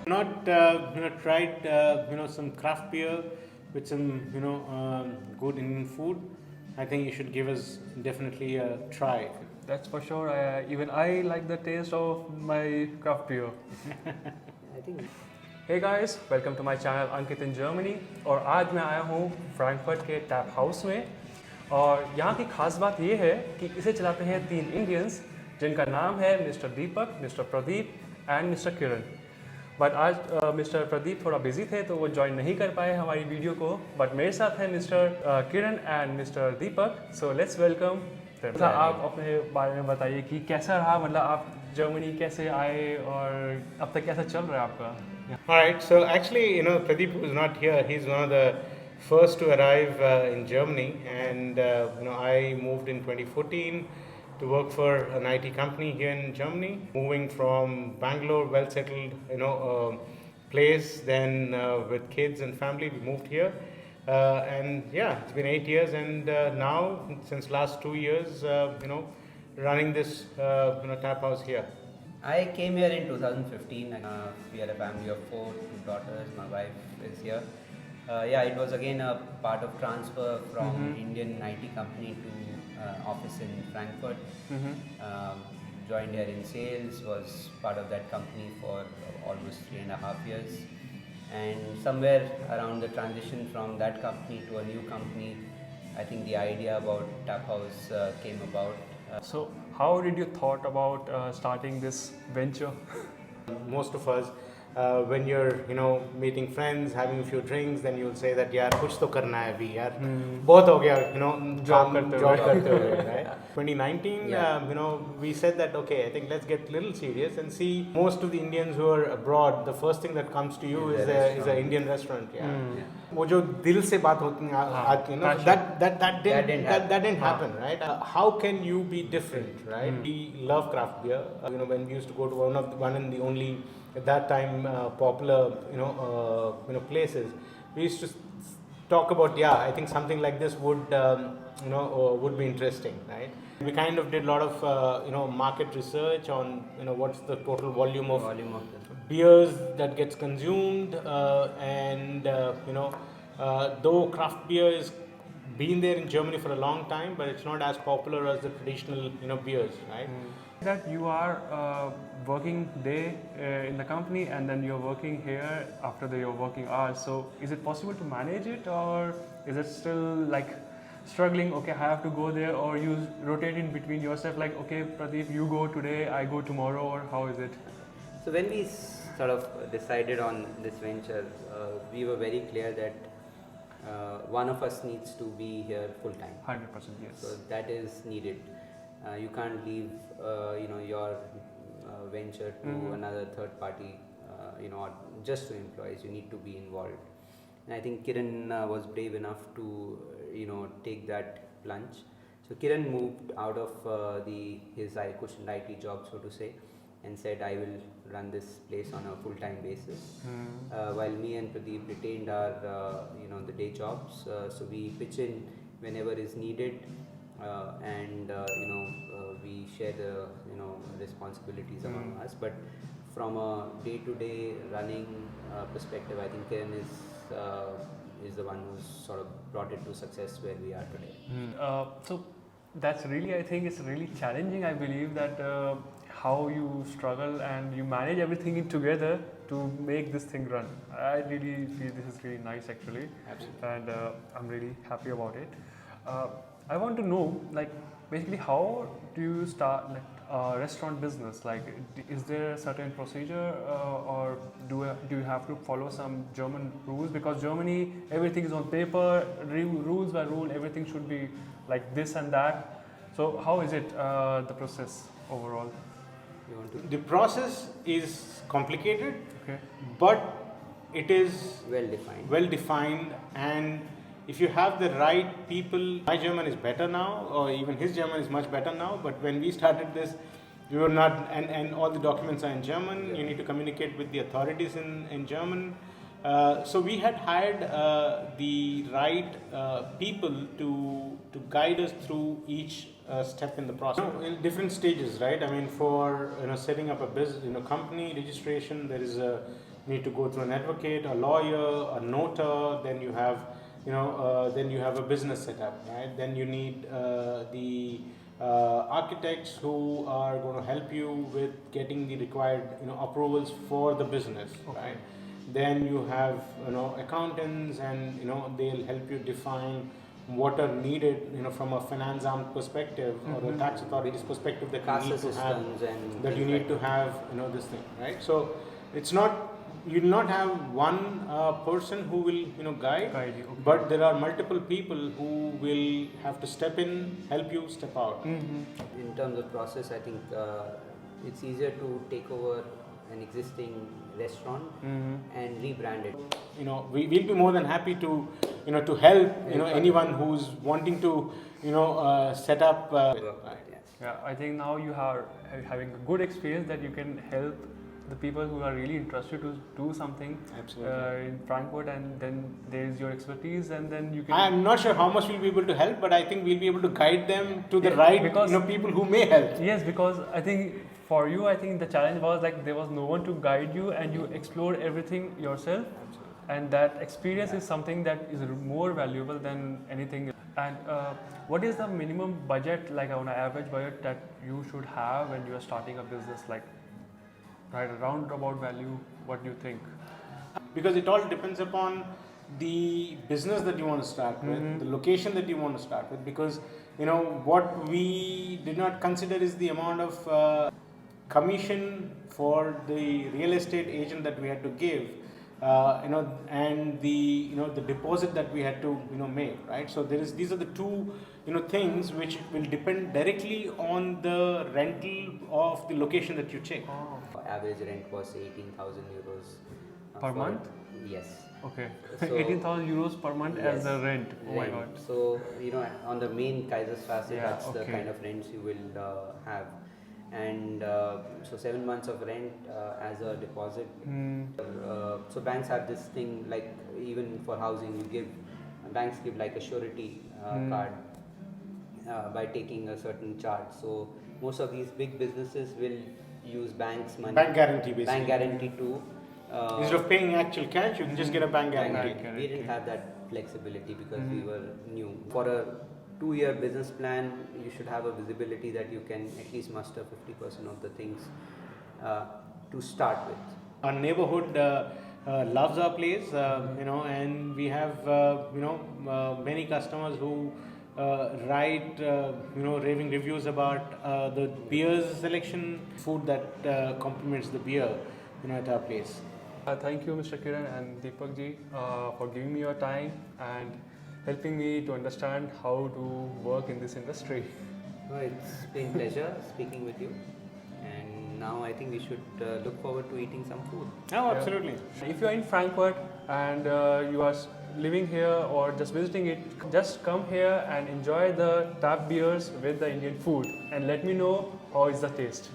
Not tried some craft beer with some good Indian food. I think you should give us definitely a try. That's for sure. Even I like the taste of my craft beer. I think Hey guys, welcome to my channel Ankit in Germany. और आज मैं आया हूँ Frankfurt के tap house में और यहाँ की खास बात ये है कि इसे चलाते हैं 3 इंडियंस जिनका नाम है mister Deepak, mister Pradeep and mister Kiran. But आज मिस्टर प्रदीप थोड़ा बिजी थे तो वो ज्वाइन नहीं कर पाए हमारी वीडियो को। बट मेरे साथ है mister Kiran and mister Deepak. So let's welcome. आप अपने बारे में बताइए कि कैसा रहा, मतलब आप जर्मनी कैसे आए और अब तक कैसा चल रहा है आपका? All right. So actually, Pradeep was not here. He's one of the first to arrive in Germany, and I moved in 2014 to work for an IT company here in Germany. Moving from Bangalore, well settled, place. Then with kids and family, we moved here, and yeah, it's been 8 years, and now since last 2 years, running this tap house here. I came here in 2015. We are a family of 4, 2 daughters. My wife is here. It was again a part of transfer from Indian IT company to office in Frankfurt. Joined here in sales, was part of that company for almost 3.5 years. And somewhere around the transition from that company to a new company, I think the idea about TapHouse came about. So how did you thought about starting this venture? Most of us, when you're meeting friends, having a few drinks, then you'll say that यार कुछ तो करना है अभी यार बहुत हो गया Job करते हुए right. 2019 we said that okay, I think let's get a little serious and see. Most of the Indians who are abroad, the first thing that comes to you is a Indian restaurant. वो जो दिल से बात होती आती है ना, that didn't happen, right? How can you be different, right? We love craft beer. When we used to go to one and the only at that time popular places, we used to talk about I think something like this would be interesting, right? We kind of did a lot of market research on what's the total volume of beers that gets consumed, and though craft beer is been there in Germany for a long time, but it's not as popular as the traditional beers, right? That you are working day in the company and then you're working here after your working hours. So is it possible to manage it, or is it still like struggling? Okay, I have to go there, or you rotate in between yourself, like okay, Pradeep, you go today, I go tomorrow, or how is it? So when we sort of decided on this venture, we were very clear that one of us needs to be here full time. 100%, yes. So that is needed. You can't leave your venture to another third party, or just to employees. You need to be involved. And I think Kiran was brave enough to take that plunge. So Kiran moved out of his cushioned IT job, so to say, and said, I will run this place on a full-time basis, while me and Pradeep retained our the day jobs. So we pitch in whenever is needed, and we share the responsibilities among us. But from a day-to-day running perspective, I think Kiran is the one who's sort of brought it to success where we are today. So that's really, I think it's really challenging. I believe that how you struggle and you manage everything together to make this thing run. I really feel this is really nice actually. Absolutely. And I'm really happy about it. I want to know, like, basically how do you start like a restaurant business? Like, is there a certain procedure, or do you have to follow some German rules? Because Germany, everything is on paper, rules by rule, everything should be like this and that. So how is it, the process overall? The process is complicated, Okay. but it is Well defined, and if you have the right people, my German is better now, or even his German is much better now, but when we started this, we were not, and all the documents are in German, you need to communicate with the authorities in German. So we had hired the right people to guide us through each step in the process. In different stages, right? I mean, for setting up a business, company registration, there is a you need to go through an advocate, a lawyer, a notar, then you have, then you have a business setup, right? Then you need the architects who are going to help you with getting the required, approvals for the business, right? Then you have, accountants, and they'll help you define what are needed, from a finance arm perspective or the tax authorities perspective that you need to have, this thing, right? So it's not, you will not have one person who will guide you, but there are multiple people who will have to step in, help you step out. In terms of process, I think it's easier to take over an existing restaurant and rebrand it. We will be more than happy to to help anyone who's wanting to set up. Yeah, I think now you are having a good experience that you can help the people who are really interested to do something in Frankfurt, and then there is your expertise, and then you can. I'm not sure how much we'll be able to help, but I think we'll be able to guide them to the right people who may help. Yes, because I think for you, I think the challenge was like there was no one to guide you, and you explored everything yourself. And that experience is something that is more valuable than anything. And what is the minimum budget, like on an average budget, that you should have when you are starting a business, like right around about value? What do you think? Because it all depends upon the business that you want to start with, the location that you want to start with. Because what we did not consider is the amount of commission for the real estate agent that we had to give. And the the deposit that we had to make, right? So these are the two things which will depend directly on the rental of the location that you check. Average rent was 18,000 euros per month. Yes. Okay. So 18,000 euros per month as the rent. Oh my God. So on the main Kaiserstrasse, that's the kind of rents you will have. And so 7 months of rent as a deposit. So banks have this thing, like even for housing, banks give like a surety card by taking a certain charge. So most of these big businesses will use banks' money. Bank guarantee, basically. Bank guarantee to. Instead of paying actual cash, you can just get a bank guarantee. We didn't have that flexibility because we were new. For a 2-year business plan, you should have a visibility that you can at least muster 50% of the things to start with. Our neighborhood loves our place, and we have many customers who write raving reviews about the beers selection, food that complements the beer at our place. Thank you, Mr. Kiran and Deepak ji, for giving me your time and helping me to understand how to work in this industry. Well, it's been a pleasure speaking with you, and now I think we should look forward to eating some food. Oh, absolutely. If you are in Frankfurt and you are living here or just visiting it, just come here and enjoy the tap beers with the Indian food and let me know how is the taste.